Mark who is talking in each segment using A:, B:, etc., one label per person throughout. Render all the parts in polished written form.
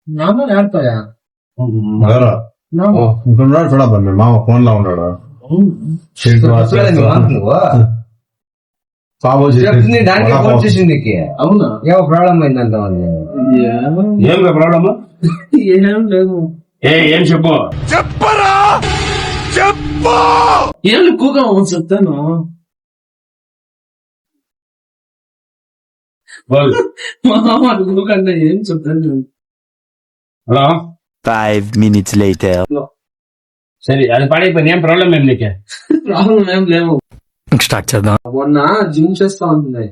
A: Normal ఆడతాయా
B: ఉన్నాడు చూడబ్బా మీ మామ phone లో ఉన్నాడు
A: అవునా
C: ఏమో ప్రాబ్లం అయిందంట
D: ఏం ప్రాబ్లమ్
A: ఏం లేదు
D: ఏం చెప్పు
E: చెప్పరా చెప్పు
A: ఏం ఎక్కువగా చెప్తాను అనుకోకండి ఏం చెప్తాను.
D: Hello
F: 5 minutes later.
D: సరే అది పడైపోయింది. ఏం ప్రాబ్లం ఏం నీకే?
A: ప్రాబ్లం ఏం లేవు.
F: స్టార్ట్ చేద్దాం.
A: మొన్న జిమ్ చేస్తా ఉంటుంది.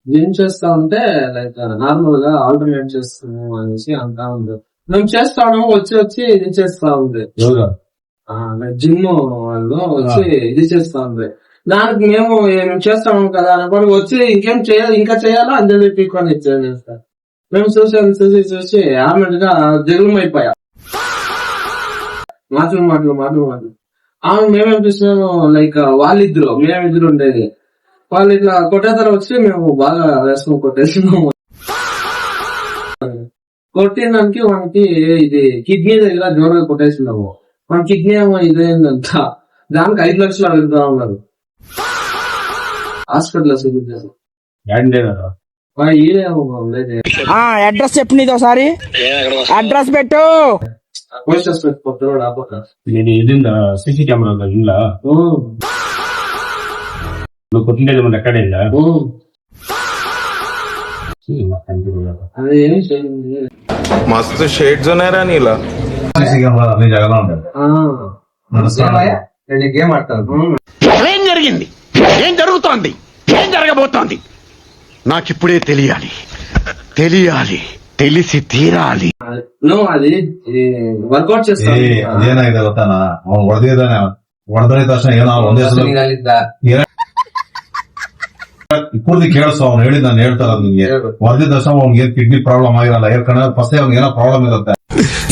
A: జిమ్ చేస్తా ఉంటే లైక్ నార్మల్ గా ఆల్టర్నేట్ చేస్తాము అనేసి అంటా ఉంది. మేము చేస్తాము వచ్చి ఇది చేస్తా ఉంది. జిమ్ వాళ్ళు వచ్చి ఇది చేస్తా ఉంది. దానికి మేము చేస్తాము కదా అనుకోని వచ్చి ఇంకేం చేయాలి ఇంకా చేయాలా అందరి పీక్కొని ఇచ్చేది సార్. మేము చూసి ఆమె దిగులు అయిపోయా. మాటలు ఆమె మేమేం చూసినాము లైక్ మేమిద్దరు ఉండేది. వాళ్ళు ఇట్లా కొట్టేతర వచ్చి మేము బాగా వేసుకొని కొట్టేసినాము. కొట్టినానికి మనకి ఇది కిడ్నీ దగ్గర జోరుగా కొట్టేసినాము. మన కిడ్నీ ఏమో ఇదేందంట దానికి 5 లక్షలు అడుగుతా ఉన్నారు హాస్పిటల్ చూపించారు.
G: అడ్రస్ చెప్పు నీది ఒకసారి. అడ్రస్ పెట్టు.
A: పోస్టర్స్ పెట్టుకుంటారు.
D: నేను ఇది సీసీ కెమెరా ఇంట్లో నువ్వు కొట్టిండేది మన ఎక్కడే
A: అది ఏమి చేయండి.
E: మస్తు షేడ్స్ ఉన్నాయరా నీలా.
B: అన్ని జగన్ ఉంటాయి.
C: గేమ్ ఆడతాను.
E: ఏం జరిగింది, ఏం జరుగుతోంది, ఏం జరగబోతోంది నాకిప్పుడే తెలియాలి, తెలిసి తీరాలి.
A: నువ్వు అది వర్కౌట్ చేస్తా
B: ಅದೇನಾಗಿದೆ ಗೊತ್ತಾನ ಅವ್ನು ಹೊಡೆದಿದ್ದಾನೆ ತಕ್ಷಣ ಏನೋ ಒಂದೇ ಸಲ ಇಪ್ಪುರ್ದಿ ಕೇಳಿಸೋ ಅವ್ನು ಹೇಳಿದ್ ನಾನು ಹೇಳ್ತಾರ ನಿಂಗೆ ಹೊಡೆದಿದ ತಕ್ಷಣ ಅವ್ನಿಗೆ ಕಿಡ್ನಿ ಪ್ರಾಬ್ಲಮ್ ಆಗಿರಲ್ಲ ಯಾಕಂದ್ರೆ ಫಸ್ಟ್ ಅವ್ನಿಗೆ ಏನೋ ಪ್ರಾಬ್ಲಮ್ ಇರುತ್ತೆ.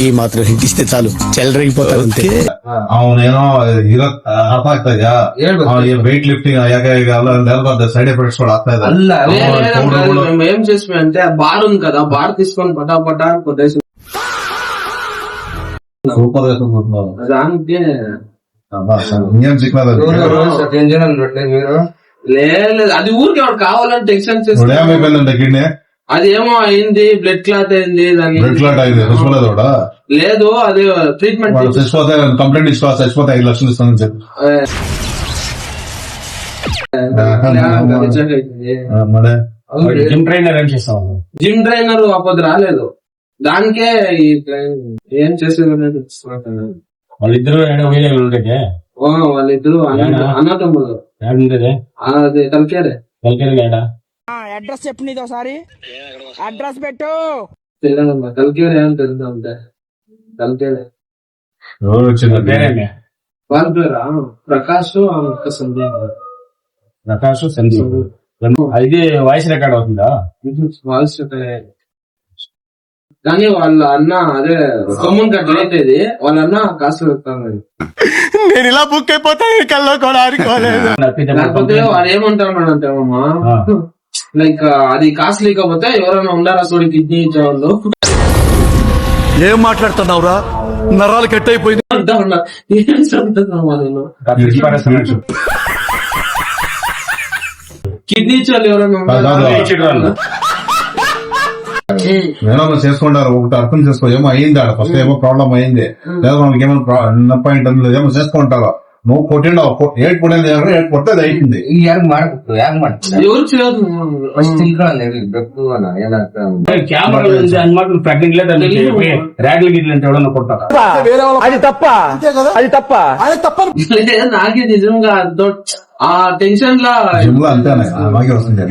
F: ಈ ಮಾತ್ರ ಹಿಂಗಿస్తే చాలు చెలరేగిపోతాడంతే.
B: ಅವನೇನೋ ಅರ್ಥ ಆಗ್ತಾ ಇದೆಯಾ ವೆಯ್ಟ್ ಲಿಫ್ಟಿಂಗ್ ಯಾಕೆ ಈಗ ಸೈಡ್ ಎಫೆಕ್ಟ್ಸ್ ಗಳು ಆಗ್ತಾ ಇದೆ.
A: మేము ఏం చేసాం అంటే ఆ బార్ ఉంది కదా బార్ తీసుకొని పటాపటా కొట్టేసి దానికి
B: ఇంకేం సిగ్నల్
C: మీరు
A: లేదు అది ఊరికి ఎవరు కావాలని టెన్షన్ చేసి
B: ఏమైపోయిందంటే కిడ్నీ
A: అది ఏమో అయింది బ్లడ్ క్లాట్ అయింది
B: బ్లడ్ క్లాట్ అయింది చచ్చిపోలేదు
A: లేదు అది ట్రీట్మెంట్
B: చచ్చిపోతే కంప్లైంట్ ఇచ్చుకోవాలి చచ్చిపోతే 5 లక్షలు ఇస్తానని చెప్పి
D: జిమ్ ట్రైనర్ ఏం చేస్తావు?
A: జిమ్ ట్రైనర్ అప్పుడు రాలేదు. దానికే ఏం చేసేది
D: వాళ్ళిద్దరు ఉండేది.
A: వాళ్ళిద్దరు అన్నతమ్ములు అదే కలికారే.
G: అడ్రస్ చెప్పు నీది ఒకసారి. అడ్రస్ పెట్టు.
A: తెలియదమ్మా కలికేరే అని తెలుదా ఉంటే కలికేరే వాళ్ళ పేరా ప్రకాష్
D: సందీప్. ఇది వాయిస్ రికార్డ్ అవుతుందా?
A: వాయిస్ కానీ వాళ్ళ అన్న అదే కొమ్మున్ కట్ లేటేది వాళ్ళ అన్న కాసు పెడతాను.
F: నేను ఇలా బుక్ అయిపోతాను కల్లో కూడా అనుకోలేదు.
A: లేకపోతే వాడు ఏమంటామంటే అమ్మా లైక్ అది కాస్ట్ లేకపోతే ఎవరైనా ఉండారా చూడు కిడ్నీ ఇచ్చేవాళ్ళు.
F: ఏం మాట్లాడుతున్నావురా నరాలు కట్ అయిపోయింది.
A: ఏం చెప్తున్నావా నేను కిడ్నీ ఇచ్చేవాళ్ళు ఎవరైనా
B: ఏమో చేసుకుంటారు ఒకటి అర్థం చేసుకో ఏమో అయింది ఆడ ఫస్ట్ ఏమో ప్రాబ్లం అయింది లేదా మనకి ఏమో పాయింట్ అందులో ఏమో చేసుకుంటారు. నువ్వు కొట్టిండవు 8 కొట్టేది 8 కొడితే అది అయింది.
A: ఎవరు చేయదు నాకే నిజంగా ఆ టెన్షన్ లా
B: జిమ్ లో అంతేనే అలాగే వస్తుంది.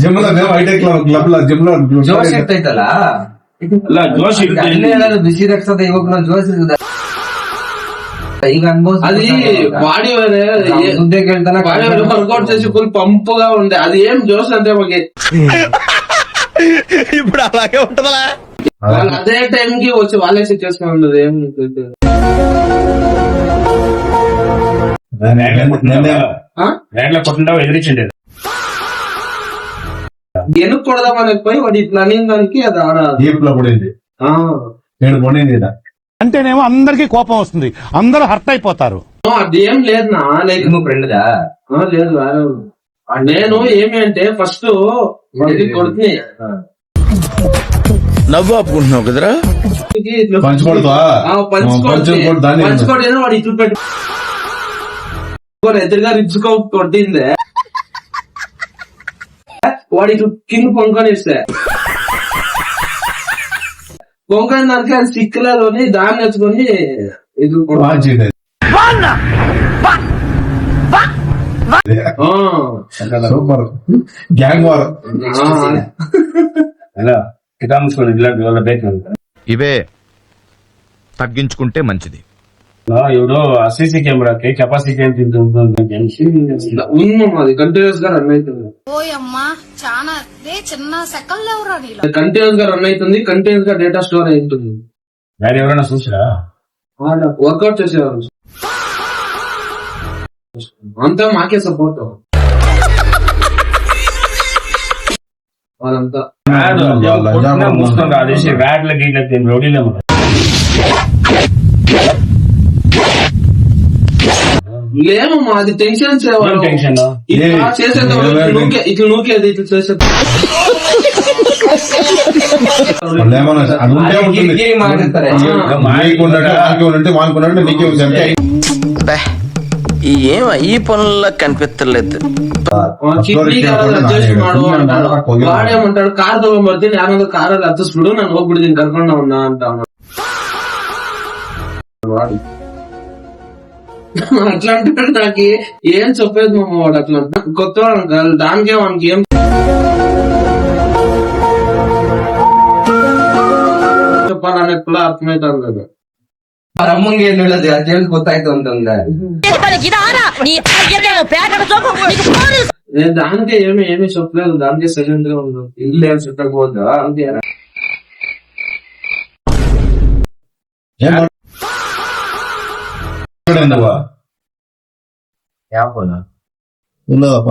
B: జిమ్ లో హైటెక్ క్లబ్ లో జిమ్ లో
C: ಜೋಶ್ ಇರ್ತೈತಲ್ಲ
D: ಜೋಶ್
C: ಬಿಸಿ ರಕ್ಷದ ಇವಾಗ ಜೋಶ್ ಈಗ
A: అది బాడీ
C: ಮುದ್ದೆ ಕೇಳ್ತಾನ
A: వర్కౌట్ చేసి ఫుల్ పంపుగా ఉండే అది ఏం జోష్ అంటే మాకు
F: ఇప్పుడు అలాగే ఉంటదా?
A: అదే టైం కి వచ్చి వాళ్ళే సెట్ చేసుకుని ఉండదు ఏం
D: రేట్ల కొట్టింటావు ఎదిరించండి
A: వెనక్కి కొడదామని పోయి వాడు ఇట్లా అనే దానికి అది ఆడ
B: జీప్ లో పడింది
A: ఆ,
B: నేను పడింది ఈడ.
F: అంటేనేమో అందరికీ కోపం వస్తుంది, అందరూ హర్ట్ అయిపోతారు.
A: అది ఏం లేదు నా లైక్
C: నువ్వు ఫ్రెండ్దా
A: లేదు వేరే ఉంది. నేను ఏమి అంటే ఫస్ట్ కొడుతుంది
E: నవ్వు ఆపుకుంటున్నావు కదరా.
B: పంచుకోడుతావా? పంచుకోడు దాన్ని
A: పంచుకోవడం వాడు ఇట్లు పెట్టి ఎదురుగా రిచ్చుకో కొట్టిందే వాడు ఇట్లు కింద పొంకొని ఇస్తే పొంకొని దానికి అది సిక్కులలోని దాన్ని తెచ్చుకొని ఇది
B: వాంచింది. Super gang war.
D: అలా కిటామ్స్కొని ఇలాంటి వాళ్ళ బేక్
E: ఇవే తగ్గించుకుంటే మంచిది.
D: ఎవడో సీసీ కెమెరాకి కెపాసిటీ ఎంత
A: ఉంది మాది కంటిన్యూస్ గా రన్ అవుతుంది.
H: ఓయమ్మా చాలా చిన్న సెకండ్ ఎవరా నీలో
A: కంటిన్యూస్ గా రన్ అవుతుంది, కంటిన్యూస్ గా డేటా స్టోర్ అవుతుంది.
D: వేరే ఎవరైనా చూసిరా
A: వర్కౌట్ చేసేవారు అంతా మాకే సపోర్ట్ వాళ్ళంతా.
D: మూసుకొని అదేసి వ్యాట్ల గీట్ల రౌడీలేమో
A: లేము మాది టెన్షన్
D: టెన్షన్
A: ఇట్లా చేసేది ఇట్లా నూకేది ఇట్లా చేసేది
B: వాళ్ళు ఏమన్నా అది ఉంటే ఉంటుంది.
C: మాట్లాడతారు
B: మానుకున్నట్టు మానుకున్నట్టు నీకే ఉంది అంతే.
I: ఏం ఈ పనుల్లో కనిపించలేదు.
A: వాడేమంటాడు కార్ తోమబడితే నేను కారు అత్తస్తుడు నన్ను ఒకటి దీన్ని కరకుండా ఉన్నా అంటా వాడు అట్లా అంటాడు. నాకు ఏం చెప్పేది మామ వాడు అట్లా కొత్త దానికే మనకి ఏం చెప్పాలనేది కూడా అర్థమవుతాను కదా.
C: ರಮ್ಮಂಗೆ ಏನು ಹೇಳೋದು ಅದೇನು ಗೊತ್ತಾಯ್ತು ಅಂತಂದ
A: నేను దానికే ఏమీ చెప్పలేదు, దానికే సైలెంట్ గా ఉన్నాను. ఇల్లు ఏం చెప్పకపోద్దా అంతే.
C: ಯಾವ ಫೋನ್
B: ఉండదప్ప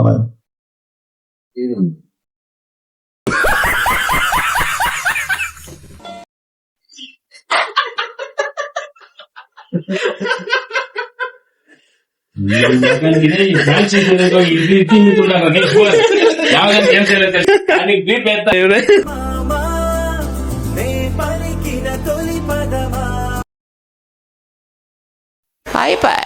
I: అయిపోయి